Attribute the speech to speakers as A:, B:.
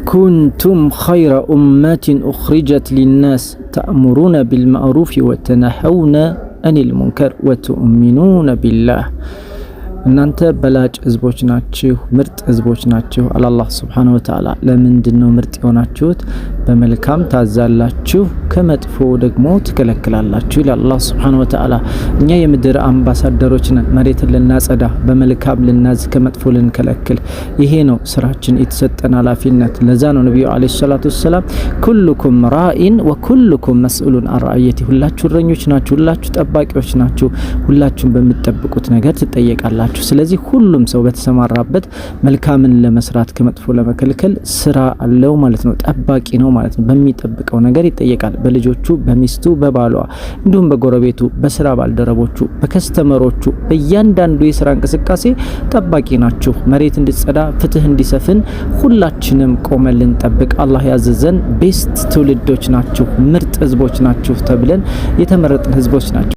A: ኩንቱም ኸይረ ኡመቲን ኡኽሪጀት ሊናስ ተእሙሩነ ቢልማዕሩፍ ወተነሐውነ አኒል ሙንከር ወቱእሚኑነ ቢላህ። እናንተ በላጭ ህዝቦች ናችሁ፣ ምርጥ ህዝቦች ናችሁ አለ አላህ ሱብሓነሁ ወተዓላ። ለምንድነው ምርጥ የሆናችሁት? በመልካም ታዛላችሁ፣ ከመጥፎ ደግሞ ትከለክላላችሁ ይላል አላህ ሱብሓነሁ ወተዓላ። እኛ የምድር አምባሳደሮች ነን። መሬትን ልናጸዳ፣ በመልካም ልናዝ፣ ከመጥፎ ልንከለክል። ይሄ ነው ስራችን፣ የተሰጠን ኃላፊነት። ለዛ ነው ነብዩ አለይሂ ሰላቱ ወሰላም ኩልኩም ራኢን ወኩልኩም መስኡሉን አን ረዕየቲ፣ ሁላችሁ እረኞች ናችሁ፣ ሁላችሁ ጠባቂዎች ናችሁ፣ ሁላችሁም በምትጠብቁት ነገር ትጠየቃላችሁ። ስለዚህ ሁሉም ሰው በተሰማራበት መልካምን ለመስራት ከመጥፎ ለመከልከል ስራ አለው ማለት ነው። ጠባቂ ነው ማለት ነው። በሚጠብቀው ነገር ይጠየቃል። በልጆቹ፣ በሚስቱ፣ በባሏ፣ እንዲሁም በጎረቤቱ፣ በስራ ባልደረቦቹ፣ በከስተመሮቹ፣ በእያንዳንዱ የስራ እንቅስቃሴ ጠባቂ ናችሁ። መሬት እንዲጸዳ፣ ፍትህ እንዲሰፍን ሁላችንም ቆመን ልንጠብቅ አላህ ያዘዘን ቤስት ትውልዶች ናችሁ፣ ምርጥ ህዝቦች ናችሁ ተብለን የተመረጥን ህዝቦች ናቸው።